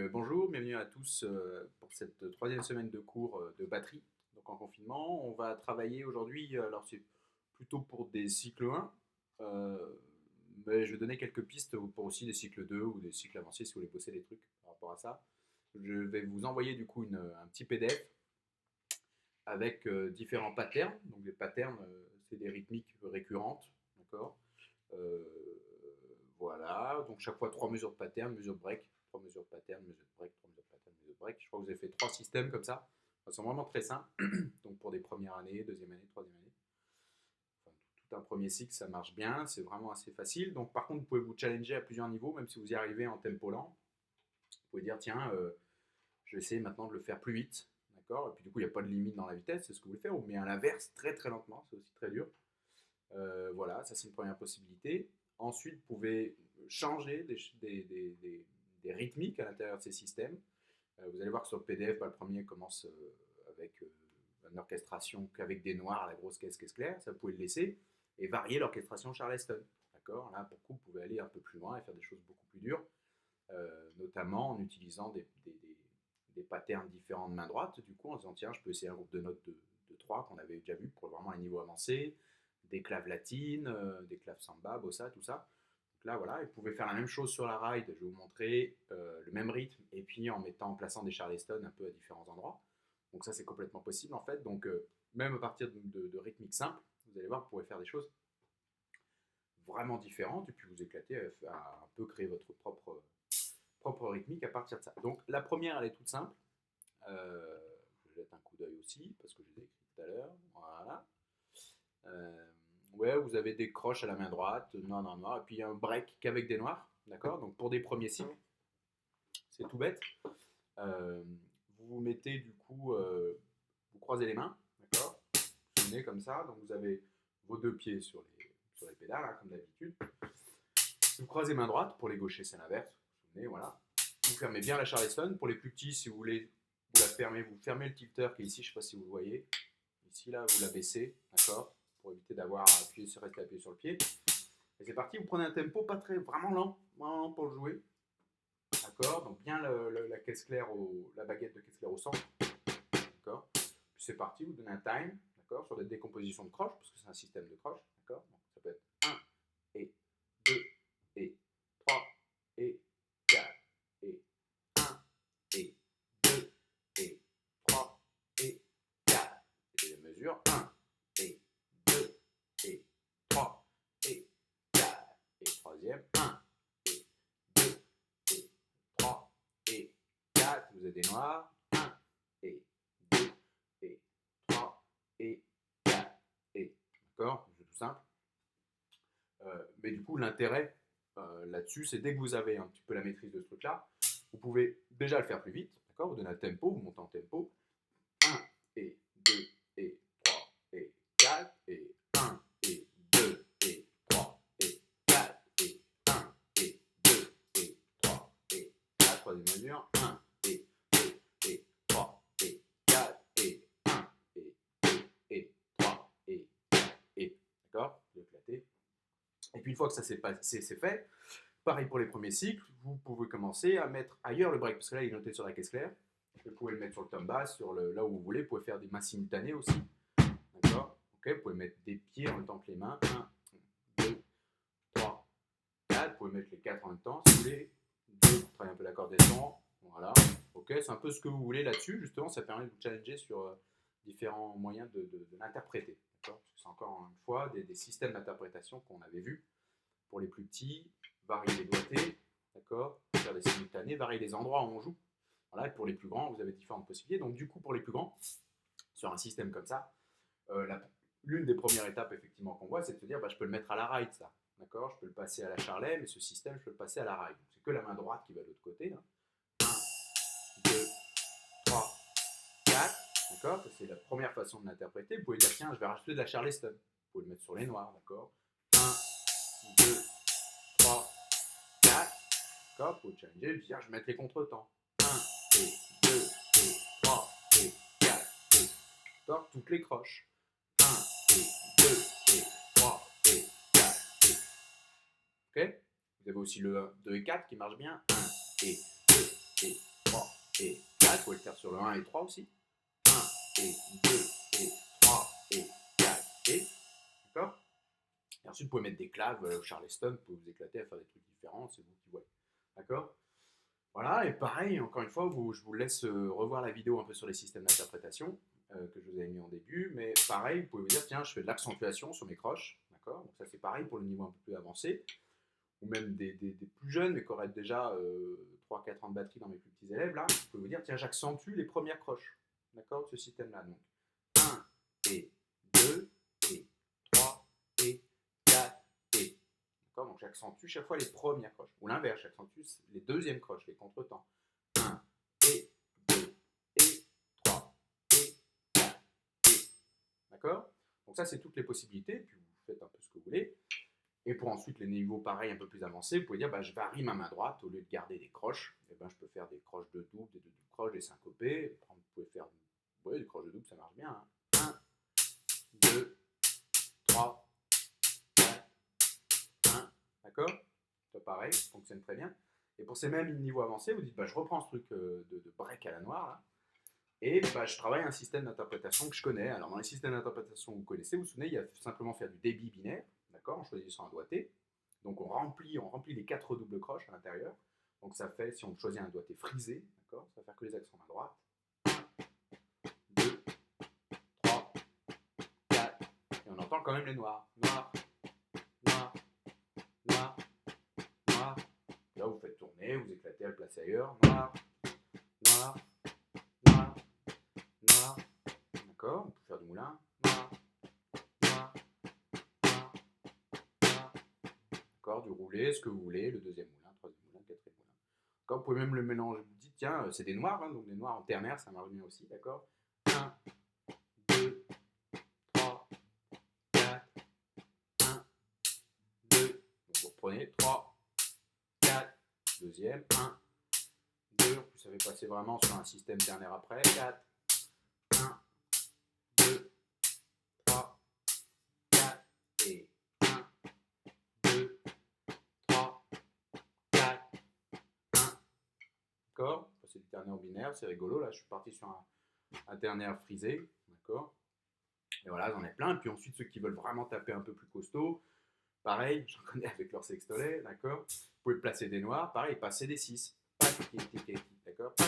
Bonjour, bienvenue à tous pour cette troisième semaine de cours de batterie. Donc en confinement, on va travailler aujourd'hui, alors c'est plutôt pour des cycles 1, euh, mais je vais donner quelques pistes pour aussi des cycles 2 ou des cycles avancés si vous voulez bosser des trucs par rapport à ça. Je vais vous envoyer du coup un petit PDF avec différents patterns. Donc des patterns, c'est des rythmiques récurrentes, d'accord. Euh, voilà, donc chaque fois trois mesures de pattern, mesure de break, trois mesures de pattern, mesure de break, trois mesures de pattern, mesure de break. Je crois que vous avez fait trois systèmes comme ça. Ils sont vraiment très simples. Donc pour des premières années, deuxième année, troisième année. Enfin, tout un premier cycle, ça marche bien. C'est vraiment assez facile. Donc par contre, vous pouvez vous challenger à plusieurs niveaux, même si vous y arrivez en tempo lent. Vous pouvez dire, tiens, je vais essayer maintenant de le faire plus vite. D'accord. Et puis du coup, il n'y a pas de limite dans la vitesse, c'est ce que vous voulez faire. Mais à l'inverse, très très lentement, c'est aussi très dur. Voilà, ça c'est une première possibilité. Ensuite, vous pouvez changer des rythmiques à l'intérieur de ces systèmes. Vous allez voir que sur le PDF, le premier commence avec une orchestration qu'avec des noirs à la grosse caisse claire. Ça, vous pouvez le laisser et varier l'orchestration Charleston. D'accord. Là, pour le coup, vous pouvez aller un peu plus loin et faire des choses beaucoup plus dures, notamment en utilisant des patterns différents de main droite. Du coup, en disant, tiens, je peux essayer un groupe de notes de 3 qu'on avait déjà vu pour vraiment un niveau avancé, des claves latines, des claves samba, bossa, tout ça. Donc là, voilà, et vous pouvez faire la même chose sur la ride. Je vais vous montrer le même rythme et puis en plaçant des charleston un peu à différents endroits. Donc ça, c'est complètement possible en fait. Donc même à partir de rythmiques simples, vous allez voir, vous pourrez faire des choses vraiment différentes et puis vous éclater à un peu créer votre propre rythmique à partir de ça. Donc la première, elle est toute simple. Je jette un coup d'œil aussi parce que je les ai écrits tout à l'heure. Voilà. Ouais, vous avez des croches à la main droite, noir, et puis un break qu'avec des noirs, d'accord. Donc pour des premiers cycles, c'est tout bête. Euh, vous vous mettez du coup, vous croisez les mains, d'accord. Vous venez comme ça, donc vous avez vos deux pieds sur les pédales, hein, comme d'habitude. Vous croisez main droite, pour les gauchers c'est l'inverse, vous venez, voilà. Vous fermez bien la charleston, pour les plus petits, si vous voulez, vous la fermez, vous fermez le tilter qui est ici, je ne sais pas si vous le voyez. Ici, là, vous la baissez, d'accord, pour éviter d'avoir à appuyer sur, rester appuyé sur le pied. Et c'est parti, vous prenez un tempo pas très, vraiment lent pour le jouer. D'accord, donc bien la caisse claire, la baguette de caisse claire au centre. D'accord, puis c'est parti, vous donnez un time, d'accord, sur des décompositions de croches, parce que c'est un système de croches, d'accord, donc ça peut être 1 et 2 et 3 et 4 et 1 et 2 et 3 et 4. Et les mesures 1 et 2 et 3 et 4. Et troisième, 1 et 2 et 3 et 4. Vous avez des noirs. 1 et 2 et 3 et 4. Et, d'accord, c'est tout simple. Mais du coup, l'intérêt là-dessus, c'est dès que vous avez un petit peu la maîtrise de ce truc-là, vous pouvez déjà le faire plus vite. D'accord, vous donnez un tempo, vous montez en tempo. 1 et 2 et 3 et 4 et 1 et 2 et 3 et 4 et 1 et 2 et 3 et 4. Troisième mesure. 1 et 2 et 3 et 4 et 1 et 2 et 3 et 4 et. D'accord, vous éclatez. Et puis une fois que ça c'est fait, pareil pour les premiers cycles, vous pouvez commencer à mettre ailleurs le break, parce que là il est noté sur la caisse claire. Vous pouvez le mettre sur le tom bass, là où vous voulez. Vous pouvez faire des mains simultanées aussi. D'accord. Ok. Vous pouvez mettre des pieds en même temps que les mains. 1, 2, 3, 4. Vous pouvez mettre les 4 en même temps si vous voulez. 2, vous travaillez un peu l'accordéon. Voilà. Ok. C'est un peu ce que vous voulez là-dessus. Justement, ça permet de vous challenger sur différents moyens de l'interpréter. D'accord. Parce que c'est encore une fois des systèmes d'interprétation qu'on avait vus pour les plus petits. Varier les doigtés. D'accord. Faire des simultanés. Varier les endroits où on joue. Voilà, et pour les plus grands, vous avez différentes possibilités. Donc du coup, pour les plus grands, sur un système comme ça, l'une des premières étapes effectivement qu'on voit, c'est de se dire, je peux le mettre à la ride, ça. D'accord. Je peux le passer à la charlet, mais ce système, je peux le passer à la ride. C'est que la main droite qui va de l'autre côté. Là. 1, 2, 3, 4. D'accord. Ça, c'est la première façon de l'interpréter. Vous pouvez dire, tiens, je vais rajouter de la charleston. Vous pouvez le mettre sur les noirs. D'accord. 1, 2, 3, 4. D'accord. Vous pouvez challenger et dire, je vais mettre les contretemps. 1 et 2 et 3 et 4 et d'accord, toutes les croches. 1 et 2 et 3 et 4 et. Ok. Vous avez aussi le 1, 2 et 4 qui marche bien. 1 et 2 et 3 et 4. Vous pouvez le faire sur le 1 et 3 aussi. 1 et 2 et 3 et 4 et. D'accord? Et ensuite, vous pouvez mettre des claves, Charleston, vous pouvez vous éclater à faire des trucs différents, c'est vous qui voyez. D'accord? Voilà, et pareil, encore une fois, je vous laisse revoir la vidéo un peu sur les systèmes d'interprétation que je vous avais mis en début, mais pareil, vous pouvez vous dire, tiens, je fais de l'accentuation sur mes croches, d'accord? Donc ça c'est pareil pour le niveau un peu plus avancé, ou même des plus jeunes, mais qui auraient déjà 3-4 ans de batterie dans mes plus petits élèves, là, vous pouvez vous dire, tiens, j'accentue les premières croches, d'accord, de ce système-là. Donc 1 et 2 et 3 et 4 et. D'accord, donc j'accentue chaque fois les premières croches. Ou l'inverse, j'accentue les deuxièmes croches, les contretemps. 1 et 2 et 3 et 4 et. D'accord? Donc ça, c'est toutes les possibilités, puis vous faites un peu ce que vous voulez. Et pour ensuite les niveaux pareils un peu plus avancés, vous pouvez dire, bah, je varie ma main droite, au lieu de garder des croches, et ben, je peux faire des croches de double, des doubles croches, des syncopés. Vous pouvez faire des croches de double, ça marche bien. Hein. 1, 2, 3, 4, 1. D'accord? Ça pareil, ça fonctionne très bien. Et pour ces mêmes niveaux avancés, vous dites, bah, je reprends ce truc de break à la noire, là, et bah, je travaille un système d'interprétation que je connais. Alors dans les systèmes d'interprétation que vous connaissez, vous vous souvenez, il y a simplement faire du débit binaire, d'accord, en choisissant un doigté. Donc on remplit les 4 doubles croches à l'intérieur. Donc ça fait, si on choisit un doigté frisé, d'accord, ça va faire que les accents à droite. 2, 3, 4, et on entend quand même les noirs. Noir, noir, noir, noir. Là vous faites tourner, vous éclatez à le placer ailleurs. Noir, noir, noir, noir. D'accord, on peut faire du moulin. Noir, noir, noir, noir. D'accord, du roulé, ce que vous voulez, le deuxième moulin, troisième moulin, quatrième moulin. D'accord, vous pouvez même le mélanger. Vous dites, tiens, c'est des noirs, hein, donc des noirs en ternaire, ça marche bien aussi, d'accord. 1, 2, 3, 4, 1, 2. Donc vous reprenez 3, 4, deuxième, 1, 2. Vous savez passer vraiment sur un système ternaire après. 4, 1, 2, 3, 4 et 1, 2, 3, 4, 1. D'accord? C'est du ternaire binaire, c'est rigolo. Là, je suis parti sur un ternaire frisé. D'accord? Et voilà, j'en ai plein. Et puis ensuite, ceux qui veulent vraiment taper un peu plus costaud, pareil, j'en connais avec leur sextolet, d'accord. Vous pouvez placer des noirs, pareil, passer des 6. D'accord. 3,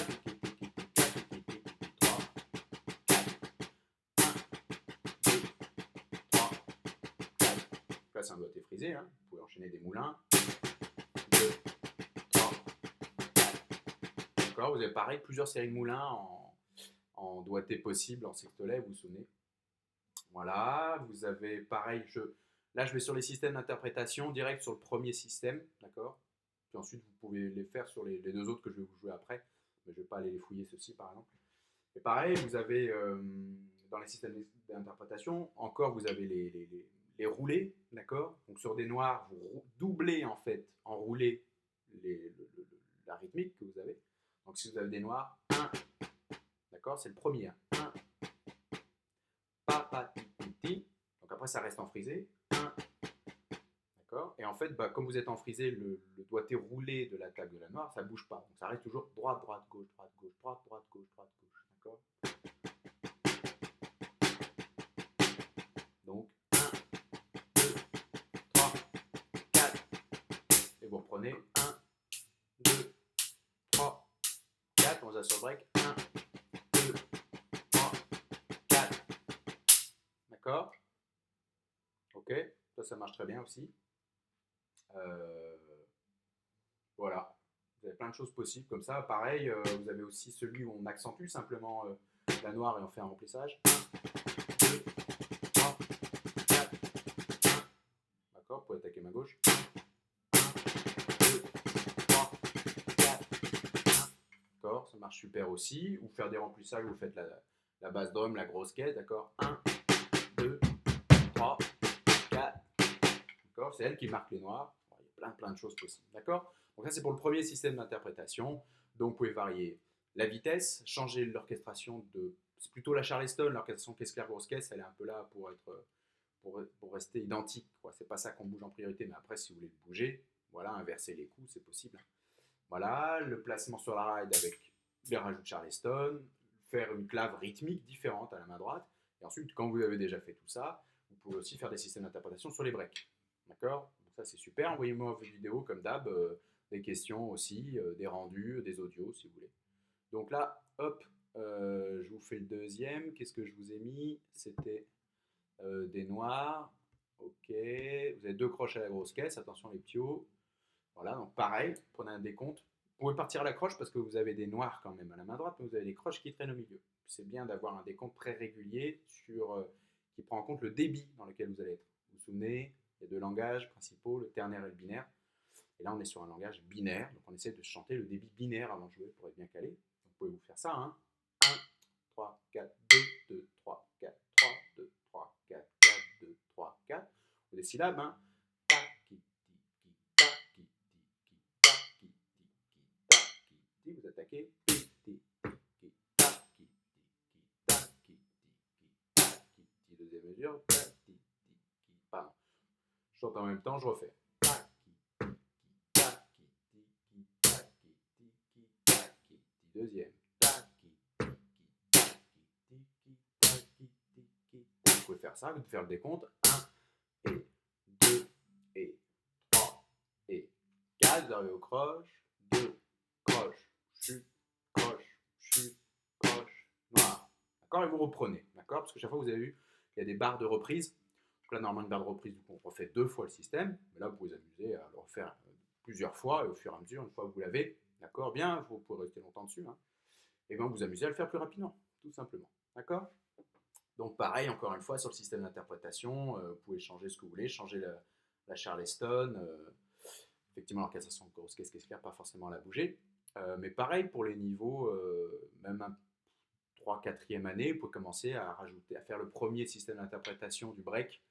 4, 1, 2, 3, 4. Là, c'est un doigté frisé, hein. Vous pouvez enchaîner des moulins. 2, 3, 4. D'accord, vous avez pareil, plusieurs séries de moulins en doigté possible, en sextolet, vous vous souvenez. Voilà, vous avez pareil, là je vais sur les systèmes d'interprétation, direct sur le premier système, d'accord. Puis ensuite vous pouvez les faire sur les deux autres que je vais vous jouer après, mais je ne vais pas aller les fouiller ceux-ci par exemple. Et pareil, vous avez dans les systèmes d'interprétation, encore vous avez les roulés, d'accord. Donc sur des noirs, vous doublez en fait, en roulé, la rythmique que vous avez. Donc si vous avez des noirs, 1, d'accord, c'est le premier. 1, pa, pa, ti, ti, ti. Donc après, ça reste en frisé. 1, d'accord. Et en fait, bah, comme vous êtes en frisé, le doigté roulé de l'attaque de la noire, ça ne bouge pas. Donc ça reste toujours droite, droite, gauche, droite, gauche, droite, droite, gauche, droite, gauche. D'accord. Donc 1, 2, 3, 4. Et vous reprenez 1, 2, 3, 4. On va sur le break. 1, 2, 3, 4. D'accord. Ok. Ça marche très bien aussi. Voilà. Vous avez plein de choses possibles comme ça. Pareil, vous avez aussi celui où on accentue simplement la noire et on fait un remplissage. 1, 2, 3, 4, 1. D'accord, vous pouvez attaquer ma gauche. 1, 2, 3, 4, 1. D'accord, ça marche super aussi. Ou faire des remplissages, vous faites la basse drum, la grosse caisse, d'accord. 1, 2, 3, 4. D'accord, c'est elle qui marque les noirs. Il y a plein de choses possibles, d'accord. Donc ça, c'est pour le premier système d'interprétation. Donc vous pouvez varier la vitesse, changer l'orchestration de... C'est plutôt la Charleston, l'orchestration caisse claire grosse caisse, elle est un peu là pour rester identique. C'est pas ça qu'on bouge en priorité, mais après, si vous voulez le bouger, voilà, inverser les coups, c'est possible. Voilà, le placement sur la ride avec les rajouts de Charleston, faire une clave rythmique différente à la main droite. Et ensuite, quand vous avez déjà fait tout ça, vous pouvez aussi faire des systèmes d'interprétation sur les breaks. D'accord? Donc ça, c'est super. Envoyez-moi vos vidéos comme d'hab, des questions aussi, des rendus, des audios si vous voulez. Donc là, hop, je vous fais le deuxième. Qu'est-ce que je vous ai mis? C'était des noirs. Ok. Vous avez 2 croches à la grosse caisse. Attention les piots. Voilà, donc pareil, prenez un décompte. Vous pouvez partir à la croche parce que vous avez des noirs quand même à la main droite, mais vous avez des croches qui traînent au milieu. C'est bien d'avoir un décompte très régulier qui prend en compte le débit dans lequel vous allez être. Vous vous souvenez, il y a 2 langages principaux, le ternaire et le binaire. Et là, on est sur un langage binaire, donc on essaie de chanter le débit binaire avant de jouer pour être bien calé. Donc, vous pouvez vous faire ça, hein. 1, 3, 4, 2, 2, 3, 4, 3, 2, 3, 4, 4, 2, 3, 4. Ou des syllabes, hein. Vous attaquez. Deuxième mesure. Pardon. Je chante en même temps, je refais. Deuxième. Vous pouvez faire ça, vous pouvez faire le décompte. 1 et 2 et 3 et 4. Vous arrivez au croche. 2, croche, chute, croche, chute, croche, noir. D'accord? Et vous reprenez. D'accord? Parce que chaque fois, vous avez vu, il y a des barres de reprise. Donc là, normalement, une barre de reprise, du coup, on refait 2 fois le système. Mais là, vous pouvez vous amuser à le refaire plusieurs fois. Et au fur et à mesure, une fois que vous l'avez, d'accord, bien, vous pouvez rester longtemps dessus. Hein, et bien, vous amusez à le faire plus rapidement, tout simplement. D'accord? Donc, pareil, encore une fois, sur le système d'interprétation, vous pouvez changer ce que vous voulez, changer la Charleston. Effectivement, en cassation de grosse caisse claire, pas forcément la bouger. Mais pareil pour les niveaux, même 3 4e année, vous pouvez commencer à rajouter, à faire le premier système d'interprétation du break.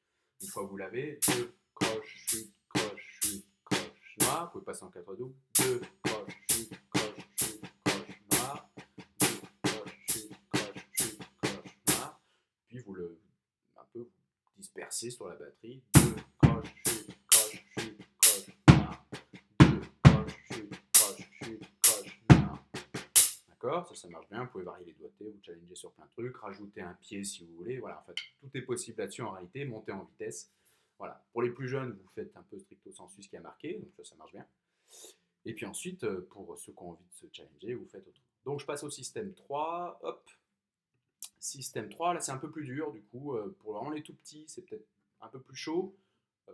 Une fois que vous l'avez, 2 croche, chute, noir. Vous pouvez passer en 4 doubles. 2 croche, chute, noir. 2 croche, chute, noir. Puis vous le un peu vous dispersez sur la batterie. 2 croche, chute, noir. 2 croche, chute, noir. D'accord, ça marche bien, vous pouvez varier les doigtés, vous challenger sur plein de trucs, rajouter un pied si vous voulez, voilà, en fait, tout est possible là-dessus en réalité, monter en vitesse. Voilà, pour les plus jeunes, vous faites un peu stricto sensu ce qui a marqué, donc ça marche bien. Et puis ensuite, pour ceux qui ont envie de se challenger, vous faites autre. Donc je passe au système 3, hop. Système 3, là c'est un peu plus dur, du coup, pour vraiment les tout petits, c'est peut-être un peu plus chaud. Vous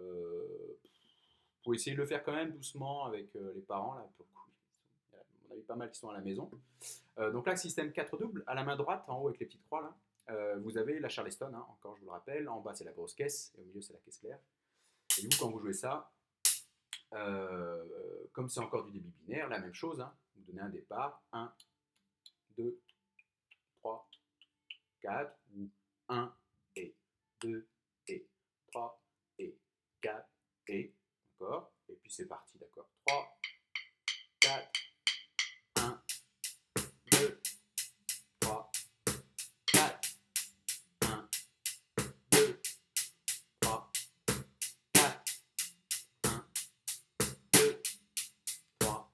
pouvez essayer de le faire quand même doucement avec les parents, là, pour le coup, il y a, à mon avis, pas mal qui sont à la maison. Donc là, système 4 doubles, à la main droite, en haut avec les petites croix, là, vous avez la Charleston, hein, encore je vous le rappelle, en bas c'est la grosse caisse, et au milieu c'est la caisse claire. Et vous, quand vous jouez ça, comme c'est encore du débit binaire, la même chose, hein, vous donnez un départ, 1, 2, 3, 4, ou 1 et 2 et 3 et 4 et, d'accord, et puis c'est parti, d'accord, 3, 4, 1, 2, 3, 4, 1, 2, 3, 4, 1, 2, 3,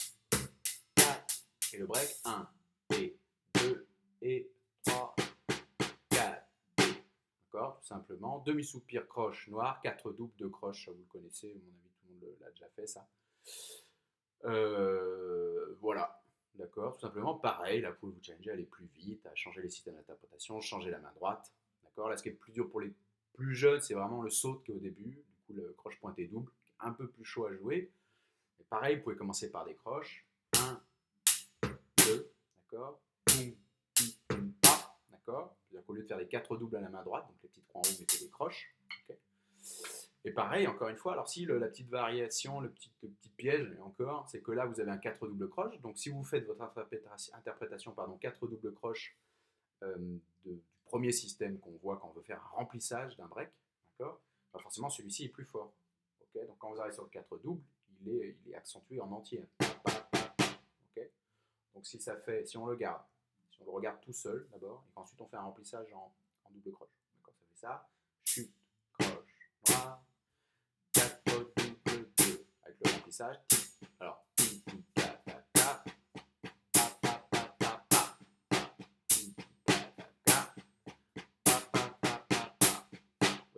4, et le break, 1 et 2 et 3, 4, d'accord, tout simplement, demi-soupir, croche, noir, 4 doubles de croche, ça vous le connaissez, à mon avis tout le monde l'a déjà fait ça. Voilà, d'accord, tout simplement, pareil, là vous pouvez vous challenger, aller plus vite, à changer les systèmes d'interprétation, changer la main droite, d'accord, là ce qui est le plus dur pour les plus jeunes, c'est vraiment le saut qui est au début, du coup le croche pointé double, un peu plus chaud à jouer, mais pareil, vous pouvez commencer par des croches, 1, 2, d'accord, boum, boum, pas, d'accord, c'est-à-dire qu'au lieu de faire des 4 doubles à la main droite, donc les petits 3 en haut, vous mettez des croches, ok. Et pareil, encore une fois, alors si la petite variation, le petit piège, et encore, c'est que là, vous avez un 4 double croche. Donc si vous faites votre interprétation, 4 double croche du premier système qu'on voit quand on veut faire un remplissage d'un break, d'accord, bah forcément, celui-ci est plus fort. Okay, donc quand vous arrivez sur le 4 double, il est accentué en entier. Okay, donc si on le garde, si on le regarde tout seul d'abord, et qu'ensuite on fait un remplissage en double croche. D'accord, ça fait ça. Chute, croche, noir. 4 double 2 avec le remplissage. Alors,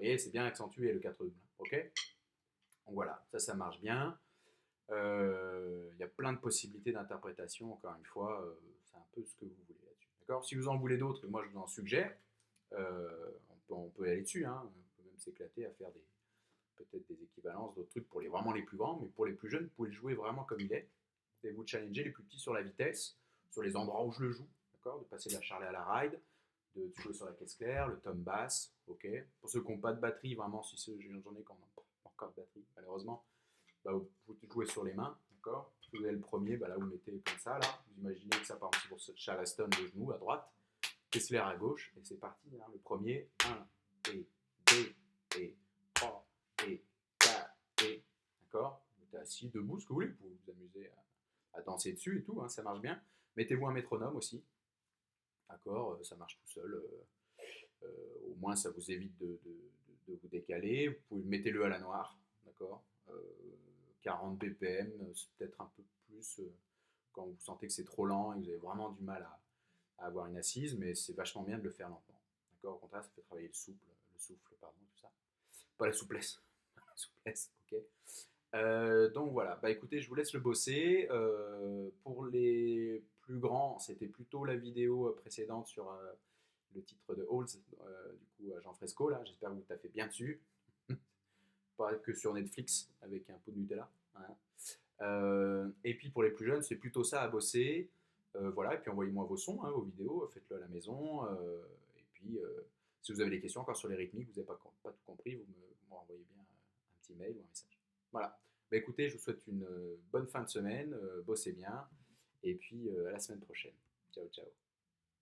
voyez, c'est bien accentué le 4 double. Ok. Donc voilà, ça marche bien. Il y a plein de possibilités d'interprétation, encore une fois, c'est un peu ce que vous voulez là-dessus. D'accord. Si vous en voulez d'autres, moi je vous en suggère, on peut aller dessus, hein. On peut même s'éclater à faire peut-être des équivalences, d'autres trucs pour vraiment les plus grands, mais pour les plus jeunes, vous pouvez le jouer vraiment comme il est. Et vous challenger les plus petits sur la vitesse, sur les endroits où je le joue, d'accord, de passer de la charlée à la ride, de jouer sur la caisse claire, le tom bass, ok. Pour ceux qui n'ont pas de batterie, vraiment, si j'en ai qui n'ont pas encore de batterie, malheureusement, bah, vous jouez sur les mains, d'accord. Si vous avez le premier, bah, là vous mettez comme ça, là, vous imaginez que ça part pour Charleston de genou à droite, Kessler à gauche, et c'est parti, hein. Le premier, 1, et 2, et 3, et 4, et, d'accord. Vous êtes assis, debout, ce que vous voulez, vous pouvez vous amuser à danser dessus et tout, hein, ça marche bien. Mettez-vous un métronome aussi, d'accord, ça marche tout seul. Au moins ça vous évite de vous décaler. Vous pouvez mettez-le à la noire, d'accord. 40 BPM, c'est peut-être un peu plus quand vous sentez que c'est trop lent et que vous avez vraiment du mal à avoir une assise, mais c'est vachement bien de le faire lentement. D'accord. Au contraire, ça fait travailler le souffle, pardon, tout ça. Pas la souplesse, la souplesse, ok. Donc voilà, bah écoutez, je vous laisse le bosser. Pour les plus grands, c'était plutôt la vidéo précédente sur le titre de Halls, du coup à Jean Fresco, là. J'espère que vous taffez bien dessus. Pas que sur Netflix avec un pot de Nutella. Hein. Et puis pour les plus jeunes, c'est plutôt ça à bosser. Voilà, et puis envoyez-moi vos sons, hein, vos vidéos, faites-le à la maison. Et puis, si vous avez des questions encore sur les rythmiques, vous n'avez pas tout compris, vous me renvoyez bien un petit mail ou un message. Voilà. Bah, écoutez, je vous souhaite une bonne fin de semaine, bossez bien, et puis à la semaine prochaine. Ciao, ciao.